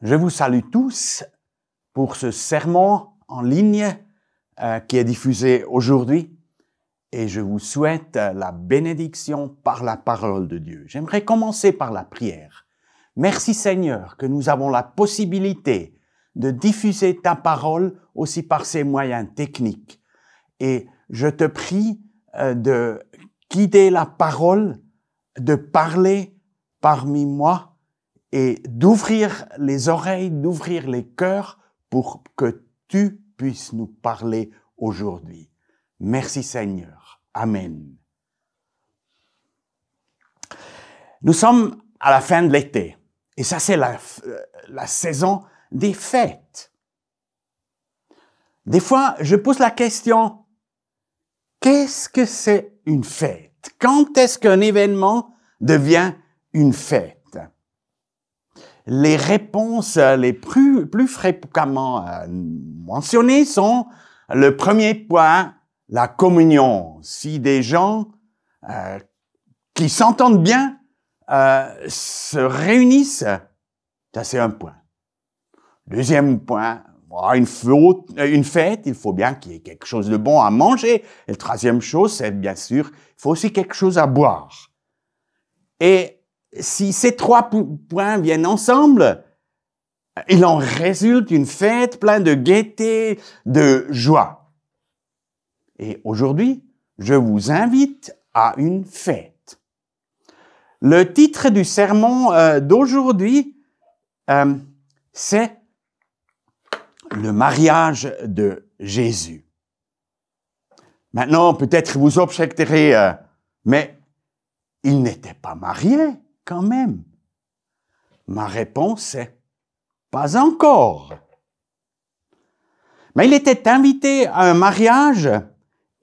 Je vous salue tous pour ce sermon en ligne qui est diffusé aujourd'hui et je vous souhaite la bénédiction par la parole de Dieu. J'aimerais commencer par la prière. Merci Seigneur que nous avons la possibilité de diffuser ta parole aussi par ces moyens techniques. Et je te prie de guider la parole, de parler parmi moi et d'ouvrir les oreilles, d'ouvrir les cœurs pour que tu puisses nous parler aujourd'hui. Merci Seigneur. Amen. Nous sommes à la fin de l'été et ça c'est la saison des fêtes. Des fois, je pose la question, qu'est-ce que c'est une fête? Quand est-ce qu'un événement devient une fête? Les réponses les plus fréquemment mentionnées sont le premier point, la communion. Si des gens qui s'entendent bien se réunissent, ça c'est un point. Deuxième point, une fête, il faut bien qu'il y ait quelque chose de bon à manger. Et la troisième chose, c'est bien sûr, il faut aussi quelque chose à boire. Et si ces trois points viennent ensemble, il en résulte une fête pleine de gaieté, de joie. Et aujourd'hui, je vous invite à une fête. Le titre du sermon d'aujourd'hui, c'est le mariage de Jésus. Maintenant, peut-être vous objecterez, mais il n'était pas marié quand même. Ma réponse est pas encore. Mais il était invité à un mariage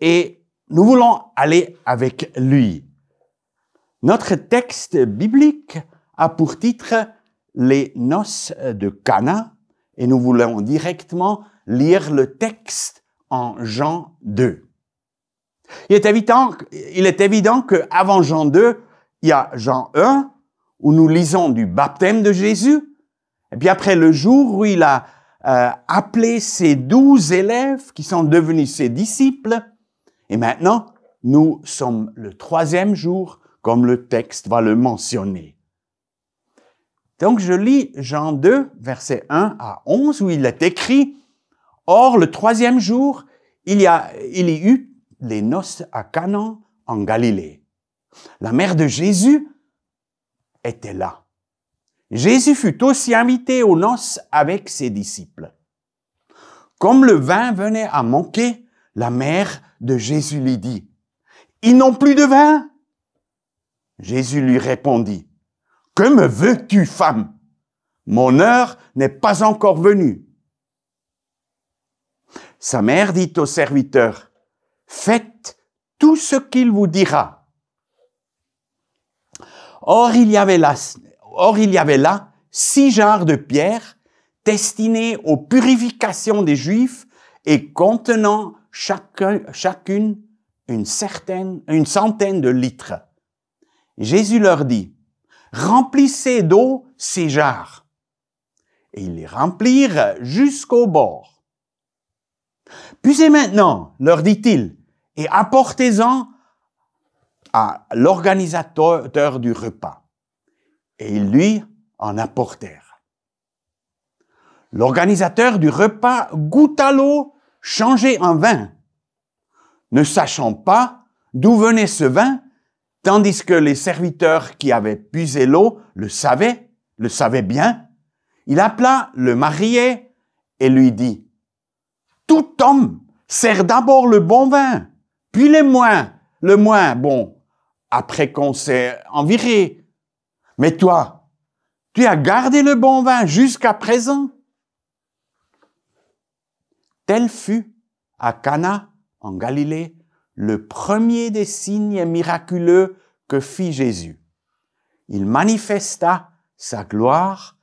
et nous voulons aller avec lui. Notre texte biblique a pour titre Les noces de Cana et nous voulons directement lire le texte en Jean 2. Il est évident qu'avant Jean 2, il y a Jean 1, où nous lisons du baptême de Jésus, et puis après le jour où il a appelé ses 12 élèves qui sont devenus ses disciples, et maintenant, nous sommes le 3e jour, comme le texte va le mentionner. Donc, je lis Jean 2, versets 1 à 11, où il est écrit « Or, le 3e jour, il y eut les noces à Cana en Galilée. La mère de Jésus était là. Jésus fut aussi invité aux noces avec ses disciples. Comme le vin venait à manquer, la mère de Jésus lui dit, « Ils n'ont plus de vin ?» Jésus lui répondit, « Que me veux-tu, femme? Mon heure n'est pas encore venue. » Sa mère dit au serviteur, « Faites tout ce qu'il vous dira. » Or, il y avait là 6 jarres de pierre destinées aux purifications des Juifs et contenant chacune une centaine de litres. Jésus leur dit, « Remplissez d'eau ces jarres. » Et ils les remplirent jusqu'au bord. « Puisez maintenant, leur dit-il, et apportez-en à l'organisateur du repas. » Et ils lui en apportèrent. L'organisateur du repas goûta l'eau changée en vin, ne sachant pas d'où venait ce vin, tandis que les serviteurs qui avaient puisé l'eau le savaient bien. Il appela le marié et lui dit, « Tout homme sert d'abord le bon vin, puis le moins bon, après qu'on s'est enviré. Mais toi, tu as gardé le bon vin jusqu'à présent. » Tel fut à Cana, en Galilée, le premier des signes miraculeux que fit Jésus. Il manifesta sa gloire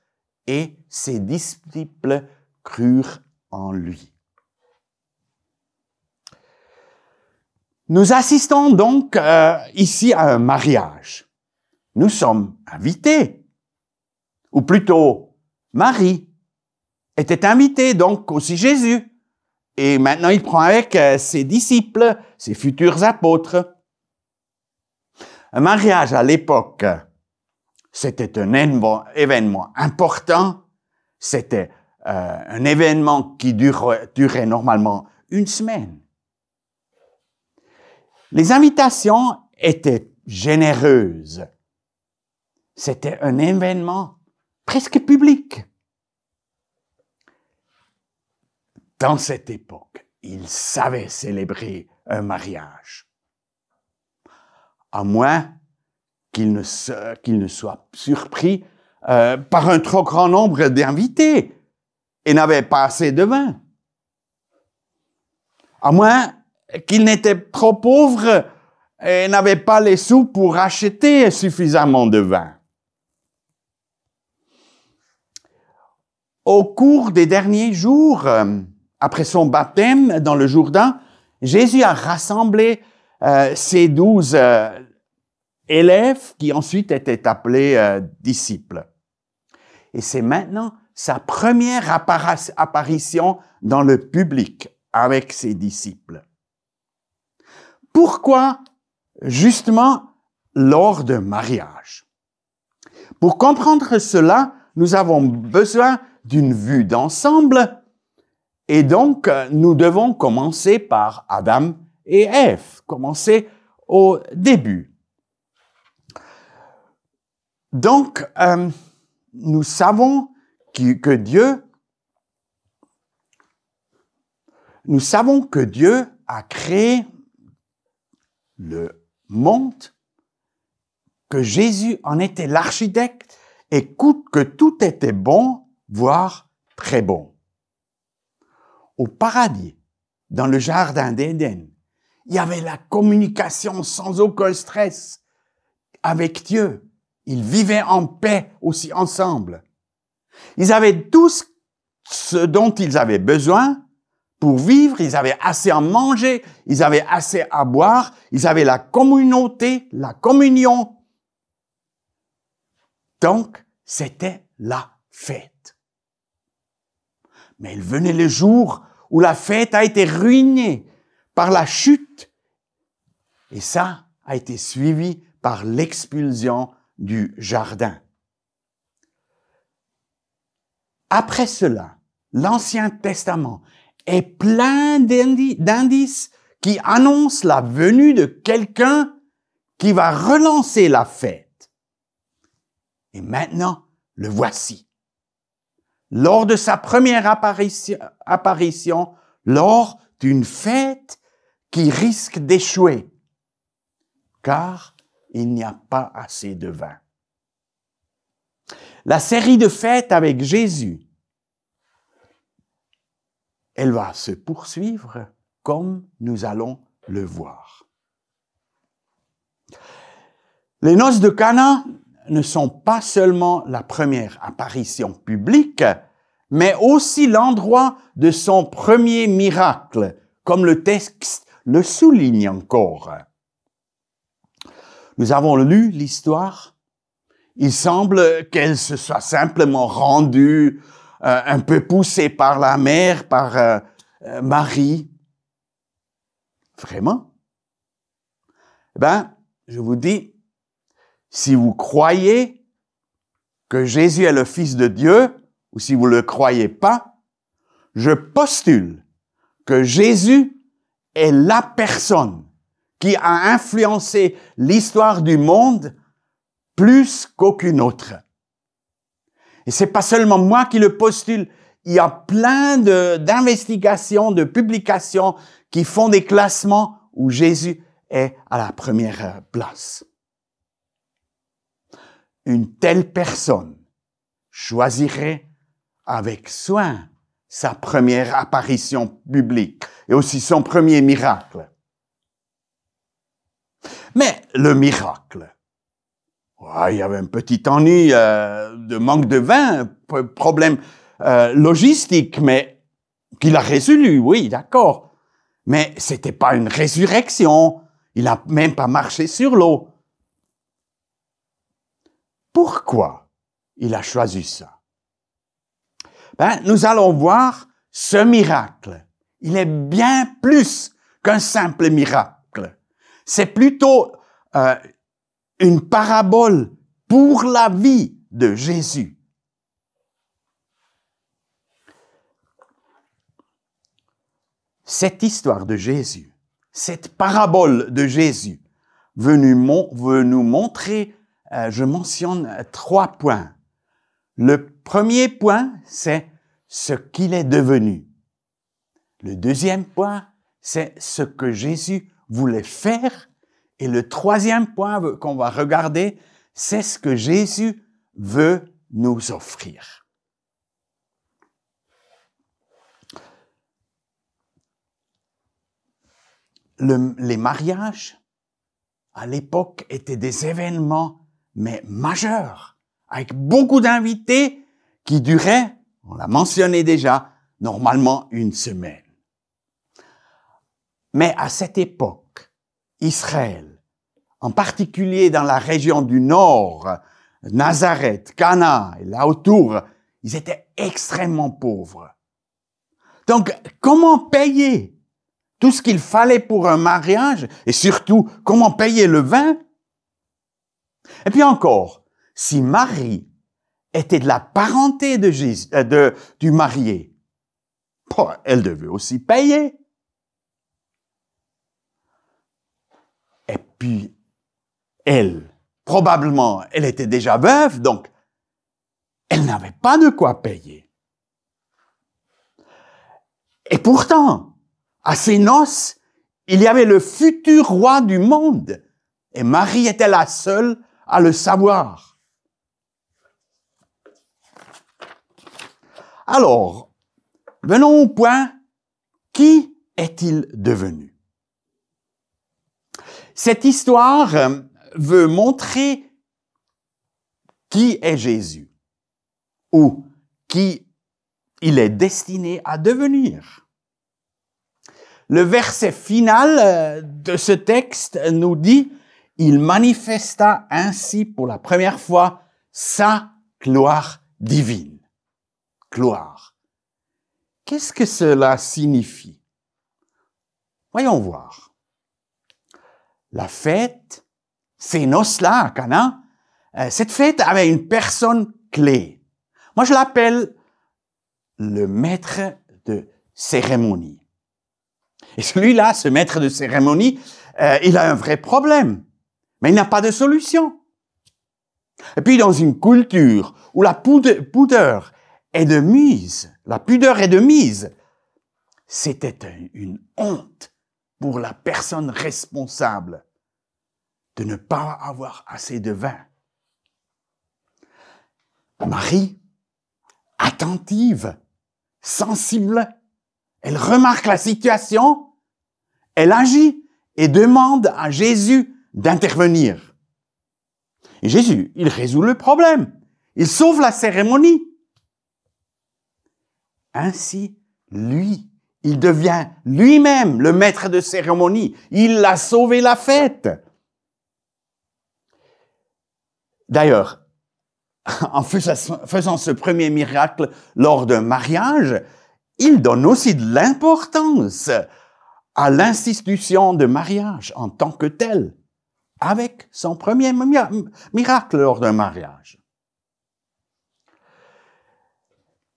et ses disciples crurent en lui. Nous assistons donc ici à un mariage. Nous sommes invités, ou plutôt Marie était invitée, donc aussi Jésus. Et maintenant, il prend avec ses disciples, ses futurs apôtres. Un mariage à l'époque, c'était un événement important. C'était un événement qui durait normalement une semaine. Les invitations étaient généreuses. C'était un événement presque public. Dans cette époque, ils savaient célébrer un mariage. À moins qu'ils ne soient surpris par un trop grand nombre d'invités et n'avaient pas assez de vin. À moins qu'ils n'étaient trop pauvres et n'avaient pas les sous pour acheter suffisamment de vin. Au cours des derniers jours, après son baptême dans le Jourdain, Jésus a rassemblé ses 12 élèves qui ensuite étaient appelés disciples. Et c'est maintenant sa première apparition dans le public avec ses disciples. Pourquoi justement lors d'un mariage? Pour comprendre cela, nous avons besoin d'une vue d'ensemble et donc nous devons commencer par Adam et Ève, commencer au début. Donc, nous savons que Dieu a créé le monde, que Jésus en était l'architecte et que tout était bon, voire très bon. Au paradis, dans le jardin d'Éden, il y avait la communication sans aucun stress avec Dieu. Ils vivaient en paix aussi ensemble. Ils avaient tout ce dont ils avaient besoin pour vivre. Ils avaient assez à manger, ils avaient assez à boire, ils avaient la communauté, la communion. Donc, c'était la fête. Mais il venait le jour où la fête a été ruinée par la chute. Et ça a été suivi par l'expulsion du jardin. Après cela, l'Ancien Testament est plein d'indices qui annoncent la venue de quelqu'un qui va relancer la fête. Et maintenant, le voici. Lors de sa première apparition, lors d'une fête qui risque d'échouer, car il n'y a pas assez de vin. La série de fêtes avec Jésus, elle va se poursuivre comme nous allons le voir. Les noces de Cana ne sont pas seulement la première apparition publique, mais aussi l'endroit de son premier miracle, comme le texte le souligne encore. Nous avons lu l'histoire. Il semble qu'elle se soit simplement rendue un peu poussée par la mère, par Marie. Vraiment? Eh bien, je vous dis, si vous croyez que Jésus est le Fils de Dieu, ou si vous ne le croyez pas, je postule que Jésus est la personne qui a influencé l'histoire du monde plus qu'aucune autre. Et c'est pas seulement moi qui le postule, il y a plein d'investigations, de publications qui font des classements où Jésus est à la première place. Une telle personne choisirait avec soin sa première apparition publique et aussi son premier miracle. Mais le miracle, il y avait un petit ennui de manque de vin, problème logistique, mais qu'il a résolu, oui, d'accord. Mais c'était pas une résurrection, il n'a même pas marché sur l'eau. Pourquoi il a choisi ça? Ben, nous allons voir ce miracle. Il est bien plus qu'un simple miracle. C'est plutôt une parabole pour la vie de Jésus. Cette histoire de Jésus, cette parabole de Jésus veut nous montrer, je mentionne 3 points. Le premier point, c'est ce qu'il est devenu. Le deuxième point, c'est ce que Jésus voulait faire. Et le troisième point qu'on va regarder, c'est ce que Jésus veut nous offrir. Les mariages, à l'époque, étaient des événements, mais majeurs, avec beaucoup d'invités qui duraient, on l'a mentionné déjà, normalement 1 semaine. Mais à cette époque, Israël, en particulier dans la région du Nord, Nazareth, Cana et là autour, ils étaient extrêmement pauvres. Donc, comment payer tout ce qu'il fallait pour un mariage et surtout, comment payer le vin? Et puis encore, si Marie était de la parenté de Jésus, du marié, elle devait aussi payer. Et puis, elle, probablement, elle était déjà veuve, donc elle n'avait pas de quoi payer. Et pourtant, à ses noces, il y avait le futur roi du monde, et Marie était la seule à le savoir. Alors, venons au point, qui est-il devenu? Cette histoire veut montrer qui est Jésus ou qui il est destiné à devenir. Le verset final de ce texte nous dit « Il manifesta ainsi pour la première fois sa gloire divine. » Gloire. Qu'est-ce que cela signifie? Voyons voir. La fête, ces noces-là à Cana, cette fête avait une personne clé. Moi, je l'appelle le maître de cérémonie. Et celui-là, ce maître de cérémonie, il a un vrai problème, mais il n'a pas de solution. Et puis, dans une culture où la pudeur est de mise, la pudeur est de mise, c'était une honte pour la personne responsable de ne pas avoir assez de vin. Marie, attentive, sensible, elle remarque la situation, elle agit et demande à Jésus d'intervenir. Et Jésus, il résout le problème. Il sauve la cérémonie. Ainsi, lui, il devient lui-même le maître de cérémonie. Il a sauvé la fête. D'ailleurs, en faisant ce premier miracle lors d'un mariage, il donne aussi de l'importance à l'institution de mariage en tant que telle, avec son premier miracle lors d'un mariage.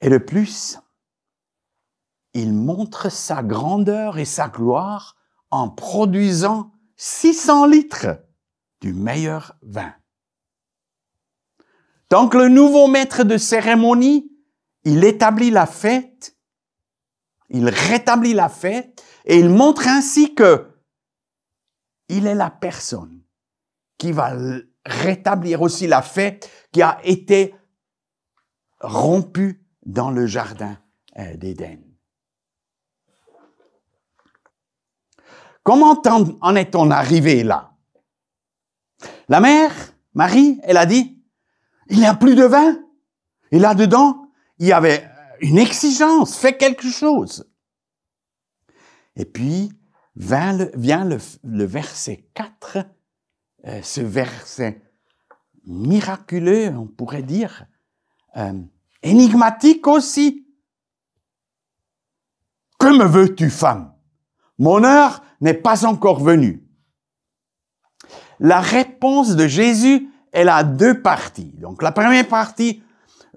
Et de plus, il montre sa grandeur et sa gloire en produisant 600 litres du meilleur vin. Donc, le nouveau maître de cérémonie, il établit la fête, il rétablit la fête et il montre ainsi que il est la personne qui va rétablir aussi la fête qui a été rompue dans le jardin d'Éden. Comment en est-on arrivé là? La mère, Marie, elle a dit, il n'y a plus de vin. Et là-dedans, il y avait une exigence, fais quelque chose. Et puis, vient le verset 4, ce verset miraculeux, on pourrait dire, énigmatique aussi. « Que me veux-tu, femme? Mon heure n'est pas encore venue. » La réponse de Jésus, elle a deux parties. Donc, la première partie,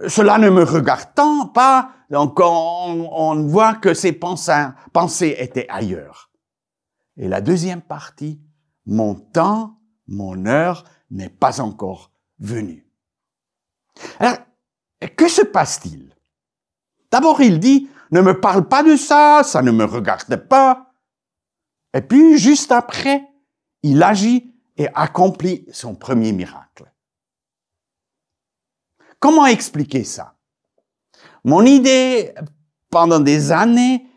cela ne me regarde pas, donc on voit que ses pensées étaient ailleurs. Et la deuxième partie, mon temps, mon heure n'est pas encore venue. Alors, que se passe-t-il? D'abord, il dit, ne me parle pas de ça, ça ne me regarde pas. Et puis, juste après, il agit et accomplit son premier miracle. Comment expliquer ça? Mon idée, pendant des années,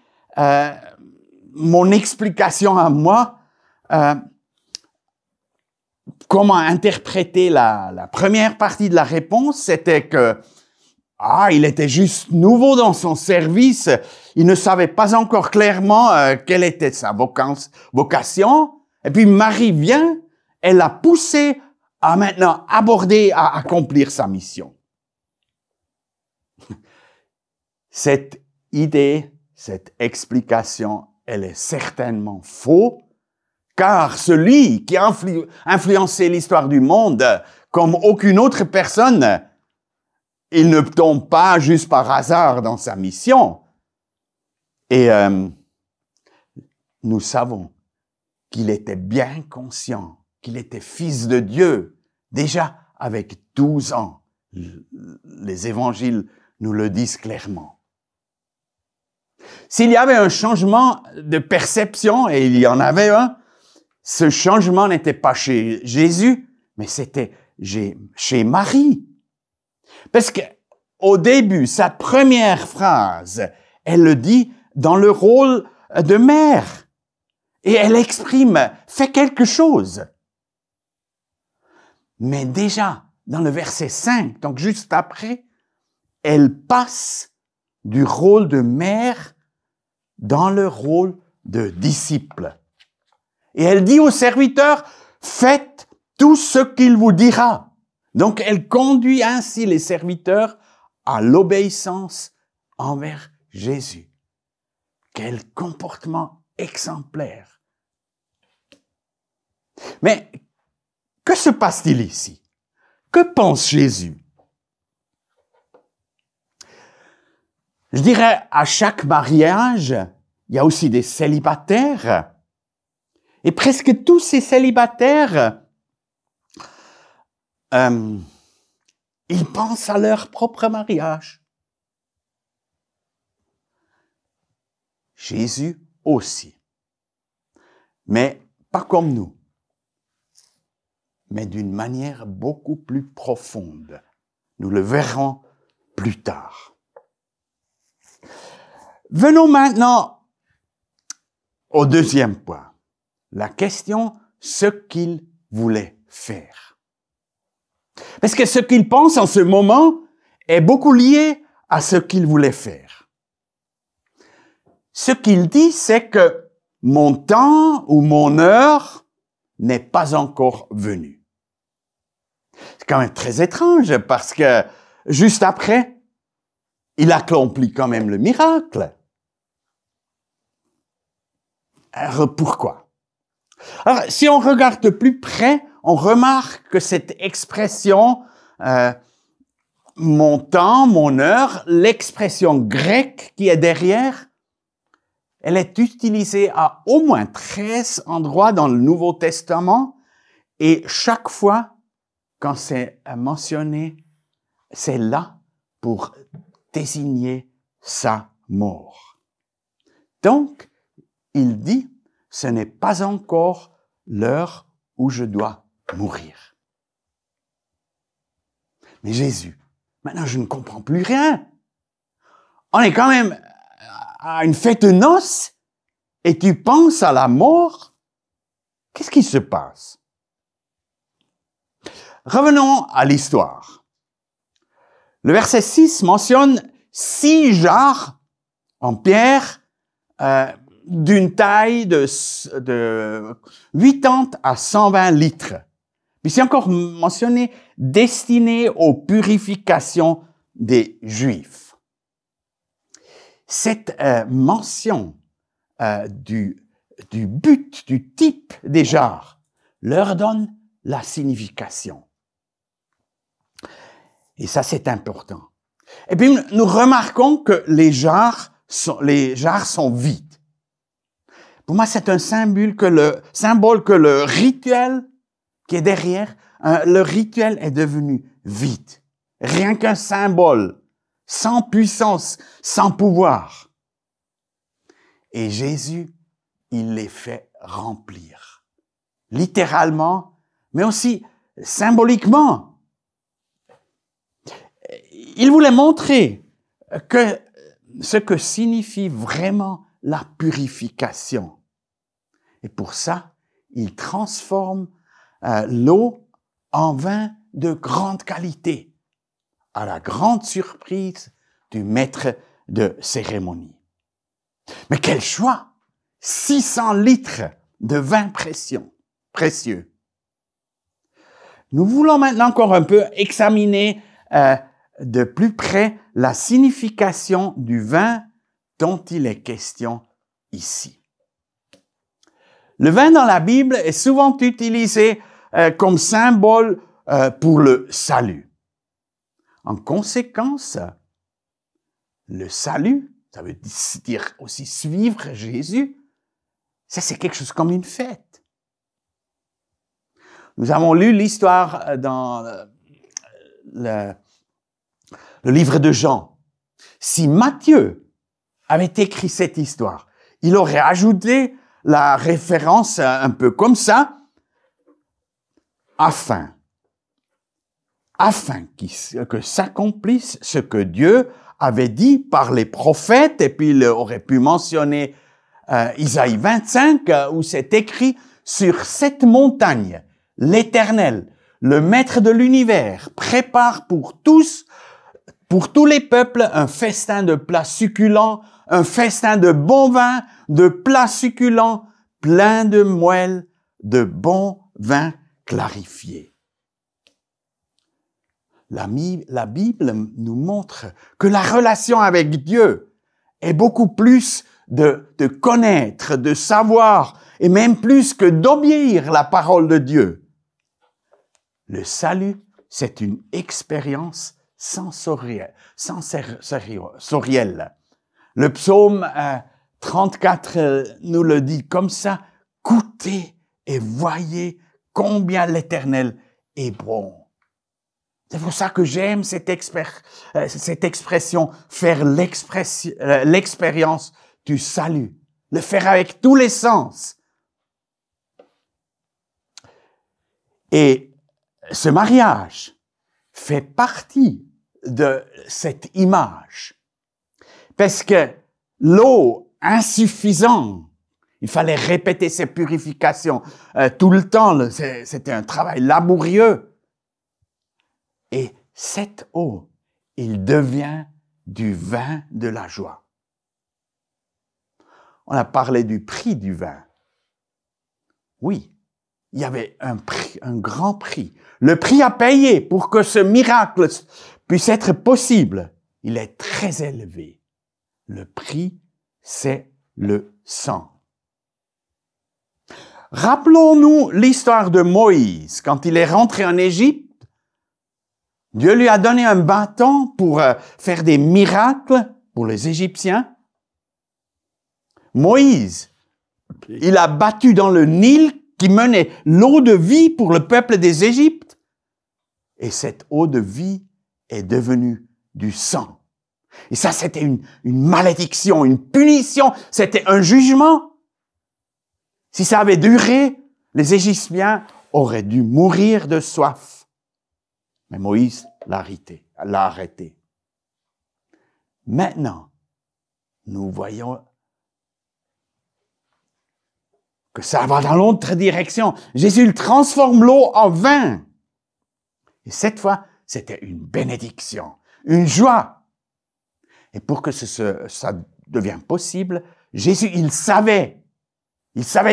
mon explication à moi, comment interpréter la première partie de la réponse, c'était que il était juste nouveau dans son service, il ne savait pas encore clairement quelle était sa vocation, et puis Marie vient, elle l'a poussé à maintenant aborder, à accomplir sa mission. Cette idée, cette explication, elle est certainement fausse, car celui qui a influencé l'histoire du monde comme aucune autre personne, il ne tombe pas juste par hasard dans sa mission. Et nous savons qu'il était bien conscient qu'il était fils de Dieu, déjà avec 12 ans. Les évangiles nous le disent clairement. S'il y avait un changement de perception, et il y en avait un, ce changement n'était pas chez Jésus, mais c'était chez Marie. Parce que au début, sa première phrase, elle le dit dans le rôle de mère. Et elle exprime, fais quelque chose. Mais déjà, dans le verset 5, donc juste après, elle passe du rôle de mère dans le rôle de disciple. Et elle dit aux serviteurs, faites tout ce qu'il vous dira. Donc, elle conduit ainsi les serviteurs à l'obéissance envers Jésus. Quel comportement exemplaire. Mais, que se passe-t-il ici? Que pense Jésus? Je dirais, à chaque mariage, il y a aussi des célibataires. Et presque tous ces célibataires, ils pensent à leur propre mariage. Jésus aussi. Mais pas comme nous, mais d'une manière beaucoup plus profonde. Nous le verrons plus tard. Venons maintenant au deuxième point. La question, ce qu'il voulait faire. Parce que ce qu'il pense en ce moment est beaucoup lié à ce qu'il voulait faire. Ce qu'il dit, c'est que mon temps ou mon heure n'est pas encore venu. C'est quand même très étrange parce que juste après, il accomplit quand même le miracle. Alors pourquoi? Alors, si on regarde de plus près, on remarque que cette expression mon temps, mon heure, l'expression grecque qui est derrière, elle est utilisée à au moins 13 endroits dans le Nouveau Testament et chaque fois, quand c'est mentionné, c'est là pour désigner sa mort. Donc, il dit, ce n'est pas encore l'heure où je dois mourir. Mais Jésus, maintenant je ne comprends plus rien. On est quand même à une fête de noces et tu penses à la mort? Qu'est-ce qui se passe? Revenons à l'histoire. Le verset 6 mentionne 6 jarres en pierre d'une taille de 80 à 120 litres. Puis c'est encore mentionné destiné aux purifications des Juifs. cette mention du but, du type des jarres, leur donne la signification. Et ça, c'est important. Et puis, nous remarquons que les jarres sont vides. Pour moi, c'est un symbole que le rituel qui est derrière, le rituel est devenu vide. Rien qu'un symbole, sans puissance, sans pouvoir. Et Jésus, il les fait remplir. Littéralement, mais aussi symboliquement. Il voulait montrer que ce que signifie vraiment la purification. Et pour ça, il transforme l'eau en vin de grande qualité, à la grande surprise du maître de cérémonie. Mais quel choix! 600 litres de vin précieux. Nous voulons maintenant encore un peu examiner de plus près la signification du vin dont il est question ici. Le vin dans la Bible est souvent utilisé comme symbole pour le salut. En conséquence, le salut, ça veut dire aussi suivre Jésus, ça c'est quelque chose comme une fête. Nous avons lu l'histoire dans le livre de Jean. Si Matthieu avait écrit cette histoire, il aurait ajouté la référence un peu comme ça, afin que s'accomplisse ce que Dieu avait dit par les prophètes, et puis il aurait pu mentionner Isaïe 25, où c'est écrit « Sur cette montagne, l'Éternel, le Maître de l'univers, prépare pour tous les peuples, un festin de plats succulents, un festin de bon vin, de plats succulents, plein de moelle, de bon vin clarifié. » La Bible nous montre que la relation avec Dieu est beaucoup plus de connaître, de savoir, et même plus que d'obéir la parole de Dieu. Le salut, c'est une expérience sensorielle. Le psaume 34 nous le dit comme ça, « Goûtez et voyez combien l'Éternel est bon. » C'est pour ça que j'aime cette expression, faire l'expérience du salut, le faire avec tous les sens. Et ce mariage fait partie de cette image. Parce que l'eau insuffisante, il fallait répéter ces purifications tout le temps, c'était un travail laborieux. Et cette eau, il devient du vin de la joie. On a parlé du prix du vin. Oui, il y avait un prix, un grand prix. Le prix à payer pour que ce miracle puisse être possible, il est très élevé. Le prix, c'est le sang. Rappelons-nous l'histoire de Moïse. Quand il est rentré en Égypte, Dieu lui a donné un bâton pour faire des miracles pour les Égyptiens. Moïse, il a battu dans le Nil qui menait l'eau de vie pour le peuple des Égyptes. Et cette eau de vie est devenue du sang. Et ça, c'était une malédiction, une punition, c'était un jugement. Si ça avait duré, les Égyptiens auraient dû mourir de soif. Mais Moïse l'a arrêté. Maintenant, nous voyons que ça va dans l'autre direction. Jésus transforme l'eau en vin. Et cette fois, c'était une bénédiction, une joie. Et pour que ça devienne possible, Jésus, il savait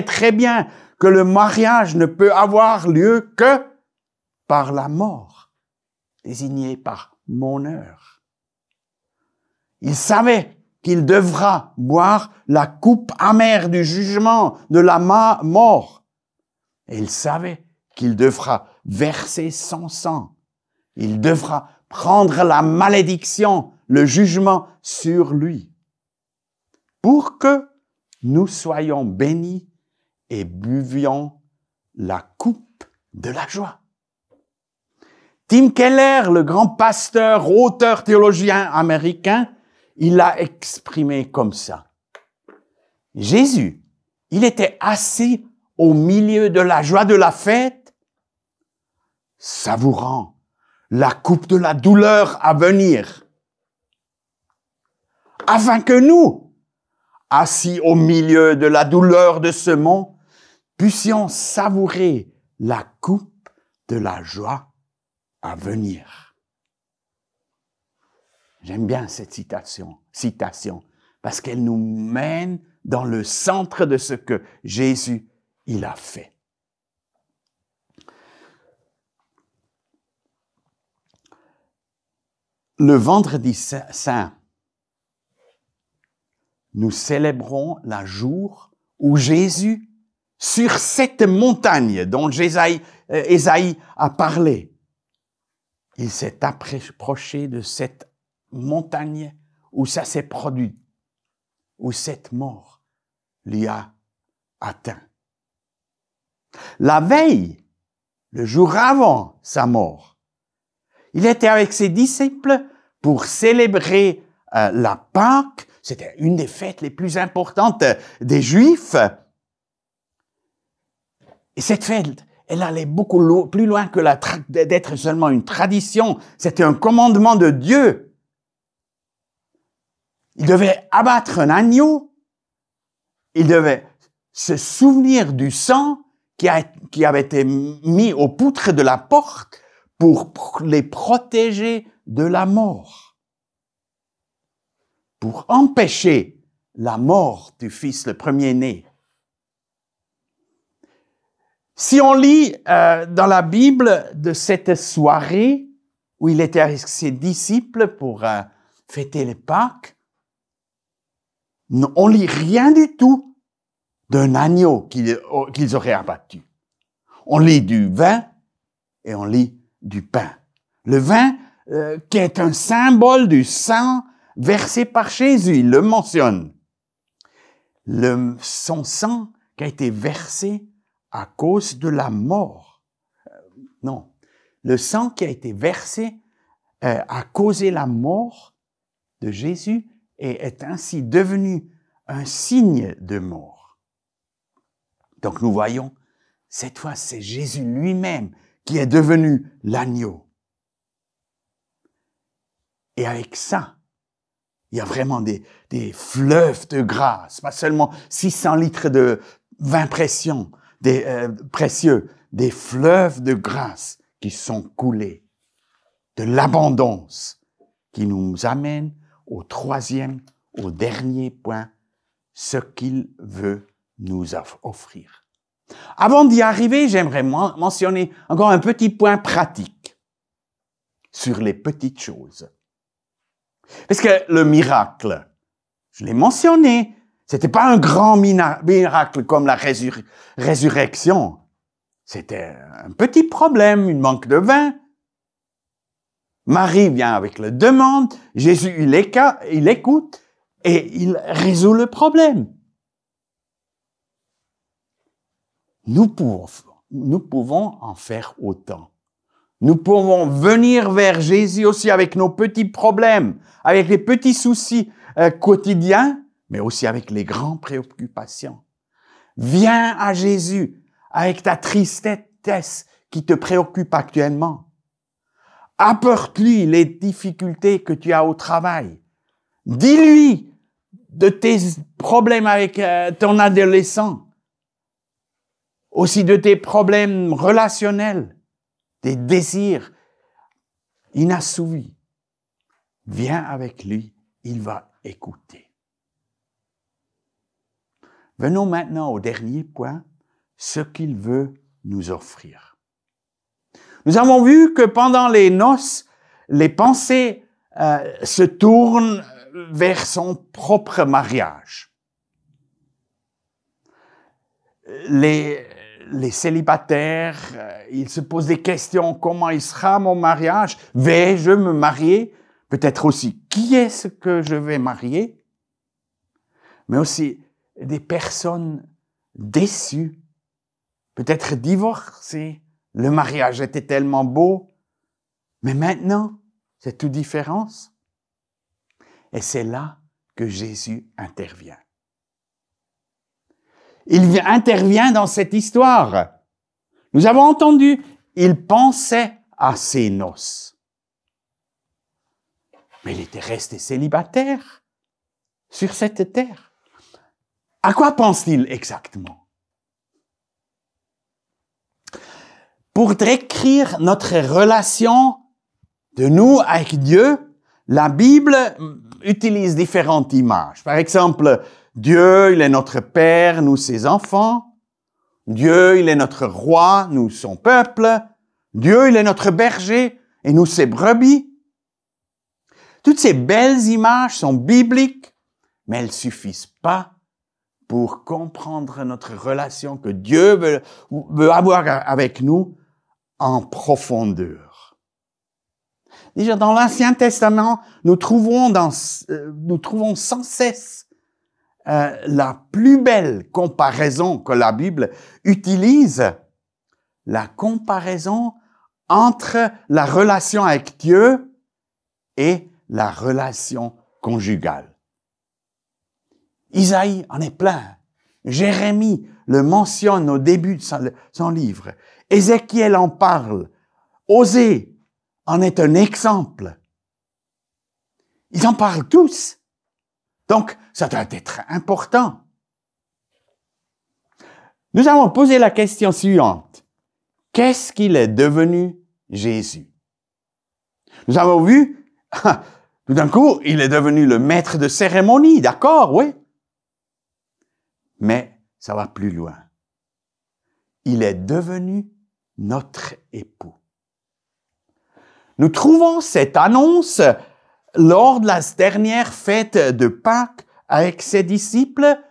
très bien que le mariage ne peut avoir lieu que par la mort, désignée par mon heure. Il savait qu'il devra boire la coupe amère du jugement, de la mort. Et il savait qu'il devra verser son sang. Il devra prendre la malédiction, le jugement sur lui, pour que nous soyons bénis et buvions la coupe de la joie. Tim Keller, le grand pasteur, auteur, théologien américain, il l'a exprimé comme ça. Jésus, il était assis au milieu de la joie de la fête, savourant la coupe de la douleur à venir, afin que nous, assis au milieu de la douleur de ce monde, puissions savourer la coupe de la joie à venir. J'aime bien cette citation parce qu'elle nous mène dans le centre de ce que Jésus, il a fait. Le vendredi saint, nous célébrons le jour où Jésus, sur cette montagne dont Ésaïe a parlé, il s'est approché de cette montagne où ça s'est produit, où cette mort lui a atteint. La veille, le jour avant sa mort, il était avec ses disciples pour célébrer la Pâque. C'était une des fêtes les plus importantes des Juifs. Et cette fête, elle allait beaucoup plus loin que d'être seulement une tradition. C'était un commandement de Dieu. Il devait abattre un agneau. Il devait se souvenir du sang qui avait été mis aux poutres de la porte pour les protéger de la mort. Pour empêcher la mort du fils, le premier-né. Si on lit dans la Bible de cette soirée où il était avec ses disciples pour fêter les Pâques, on lit rien du tout d'un agneau qu'ils auraient abattu. On lit du vin et on lit du pain. Le vin qui est un symbole du sang versé par Jésus, il le mentionne. Son sang qui a été versé à cause de la mort. Non, le sang qui a été versé a causé la mort de Jésus et est ainsi devenu un signe de mort. Donc nous voyons, cette fois c'est Jésus lui-même qui est devenu l'agneau. Et avec ça, il y a vraiment des fleuves de grâce, pas seulement 600 litres de vin précieux, des fleuves de grâce qui sont coulés, de l'abondance qui nous amène au dernier point, ce qu'il veut nous offrir. Avant d'y arriver, j'aimerais mentionner encore un petit point pratique sur les petites choses. Parce que le miracle, je l'ai mentionné, c'était pas un grand miracle comme la résurrection. C'était un petit problème, une manque de vin. Marie vient avec la demande, Jésus il écoute et il résout le problème. Nous pouvons en faire autant. Nous pouvons venir vers Jésus aussi avec nos petits problèmes, avec les petits soucis quotidiens, mais aussi avec les grandes préoccupations. Viens à Jésus avec ta tristesse qui te préoccupe actuellement. Apporte-lui les difficultés que tu as au travail. Dis-lui de tes problèmes avec ton adolescent, aussi de tes problèmes relationnels, des désirs inassouvis. Viens avec lui, il va écouter. Venons maintenant au dernier point, ce qu'il veut nous offrir. Nous avons vu que pendant les noces, les pensées se tournent vers son propre mariage. Les célibataires, ils se posent des questions. Comment il sera mon mariage? Vais-je me marier? Peut-être aussi, qui est-ce que je vais marier? Mais aussi des personnes déçues, peut-être divorcées. Le mariage était tellement beau, mais maintenant, c'est toute différence. Et c'est là que Jésus intervient. Il intervient dans cette histoire. Nous avons entendu, il pensait à ses noces. Mais il était resté célibataire sur cette terre. À quoi pense-t-il exactement? Pour décrire notre relation de nous avec Dieu, la Bible utilise différentes images. Par exemple, Dieu, il est notre Père, nous ses enfants. Dieu, il est notre roi, nous son peuple. Dieu, il est notre berger et nous ses brebis. Toutes ces belles images sont bibliques, mais elles suffisent pas pour comprendre notre relation que Dieu veut avoir avec nous en profondeur. Déjà, dans l'Ancien Testament, nous trouvons sans cesse la plus belle comparaison que la Bible utilise, la comparaison entre la relation avec Dieu et la relation conjugale. Isaïe en est plein. Jérémie le mentionne au début de son livre. Ézéchiel en parle. Osée en est un exemple. Ils en parlent tous. Donc, ça doit être important. Nous avons posé la question suivante. Qu'est-ce qu'il est devenu Jésus? Nous avons vu, tout d'un coup, il est devenu le maître de cérémonie, d'accord, oui. Mais ça va plus loin. Il est devenu notre époux. Nous trouvons cette annonce lors de la dernière fête de Pâques avec ses disciples,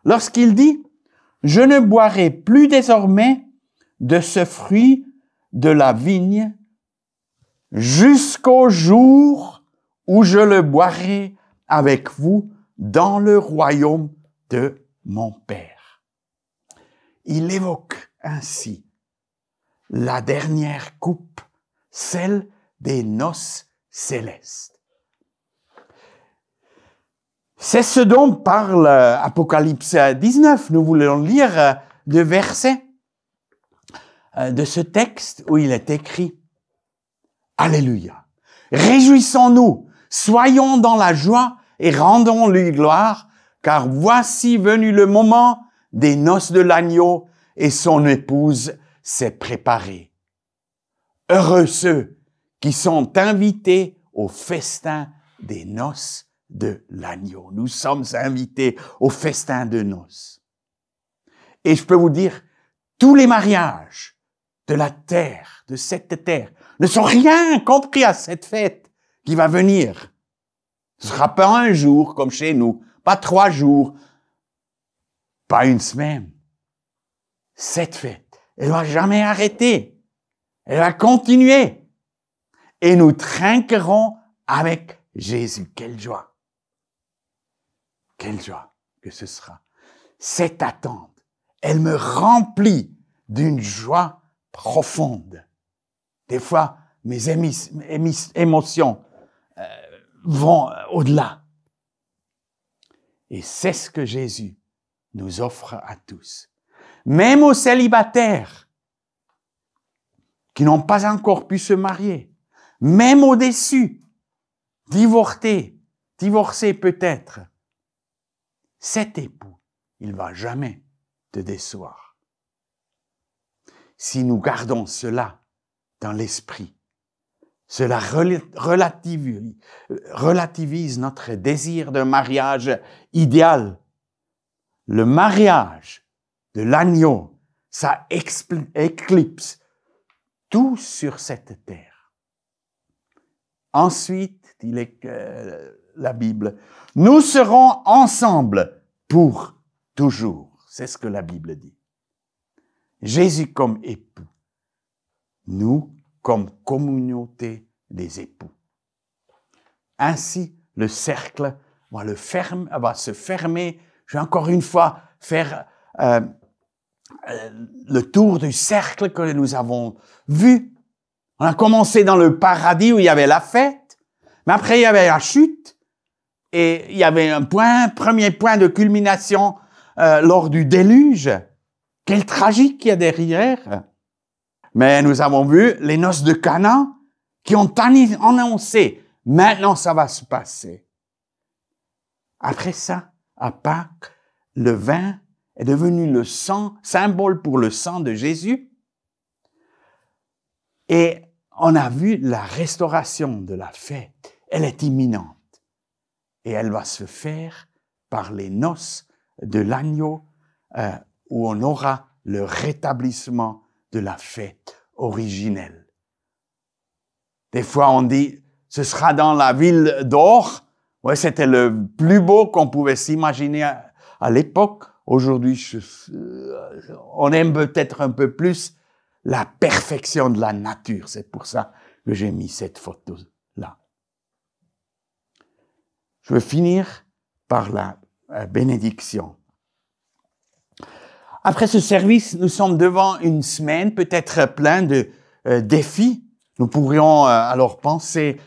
lorsqu'il dit « Je ne boirai plus désormais de ce fruit de la vigne jusqu'au jour où je le boirai avec vous dans le royaume de mon Père. » Il évoque ainsi la dernière coupe, celle des noces célestes. C'est ce dont parle Apocalypse 19. Nous voulons lire deux versets de ce texte où il est écrit « Alléluia! Réjouissons-nous, soyons dans la joie et rendons-lui gloire, car voici venu le moment des noces de l'agneau et son épouse s'est préparée. Heureux ceux qui sont invités au festin des noces de l'agneau. » Nous sommes invités au festin de noces. Et je peux vous dire, tous les mariages de la terre, de cette terre, ne sont rien compris à cette fête qui va venir. Ce sera pas un jour comme chez nous, pas 3 jours, pas une semaine. Cette fête, elle va jamais arrêter. Elle va continuer. Et nous trinquerons avec Jésus. Quelle joie! Quelle joie que ce sera. Cette attente, elle me remplit d'une joie profonde. Des fois, mes émotions vont au-delà. Et c'est ce que Jésus nous offre à tous. Même aux célibataires qui n'ont pas encore pu se marier, même aux déçus, divorcés peut-être, cet époux, il va jamais te décevoir. Si nous gardons cela dans l'esprit, cela relativise notre désir d'un mariage idéal. Le mariage de l'agneau, ça éclipse tout sur cette terre. Ensuite, la Bible. Nous serons ensemble pour toujours. C'est ce que la Bible dit. Jésus comme époux. Nous comme communauté des époux. Ainsi, le cercle va se fermer. Je vais encore une fois faire le tour du cercle que nous avons vu. On a commencé dans le paradis où il y avait la fête, mais après il y avait la chute et il y avait premier point de culmination lors du déluge. Quel tragique qu'il y a derrière. Mais nous avons vu les noces de Cana qui ont annoncé, maintenant ça va se passer. Après ça, à Pâques, le vin est devenu le sang, symbole pour le sang de Jésus. Et on a vu la restauration de la fête. Elle est imminente. Et elle va se faire par les noces de l'agneau où on aura le rétablissement de la fête originelle. Des fois, on dit, ce sera dans la ville d'or. Ouais, c'était le plus beau qu'on pouvait s'imaginer à l'époque. Aujourd'hui, on aime peut-être un peu plus la perfection de la nature. C'est pour ça que j'ai mis cette photo-là. Je veux finir par la bénédiction. Après ce service, nous sommes devant une semaine peut-être plein de défis. Nous pourrions alors penser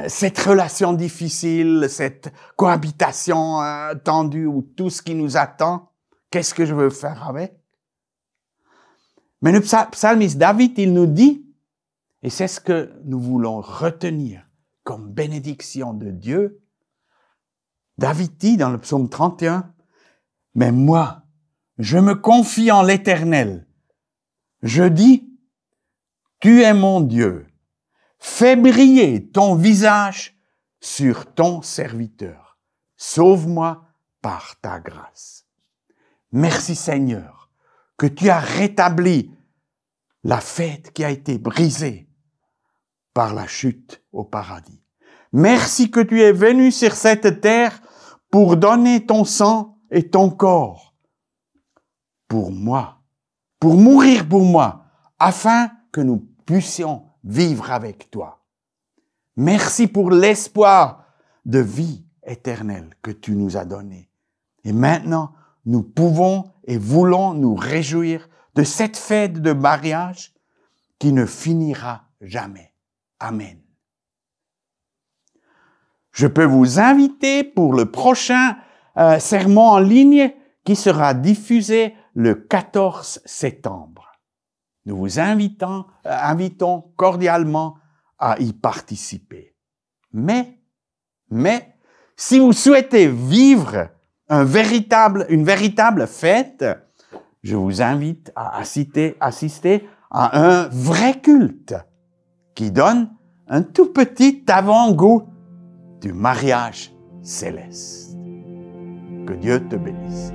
cette relation difficile, cette cohabitation tendue ou tout ce qui nous attend. Qu'est-ce que je veux faire avec? Mais le psalmiste David, il nous dit, et c'est ce que nous voulons retenir comme bénédiction de Dieu, David dit dans le psaume 31, « Mais moi, je me confie en l'Éternel. Je dis, tu es mon Dieu. Fais briller ton visage sur ton serviteur. Sauve-moi par ta grâce. » Merci Seigneur, que tu as rétabli la fête qui a été brisée par la chute au paradis. Merci que tu es venu sur cette terre pour donner ton sang et ton corps pour moi, pour mourir pour moi, afin que nous puissions vivre avec toi. Merci pour l'espoir de vie éternelle que tu nous as donné. Et maintenant, nous pouvons et voulons nous réjouir de cette fête de mariage qui ne finira jamais. Amen. Je peux vous inviter pour le prochain sermon en ligne qui sera diffusé le 14 septembre. Nous vous invitons cordialement à y participer. Mais, si vous souhaitez vivre une véritable fête, je vous invite à assister à un vrai culte qui donne un tout petit avant-goût du mariage céleste. Que Dieu te bénisse.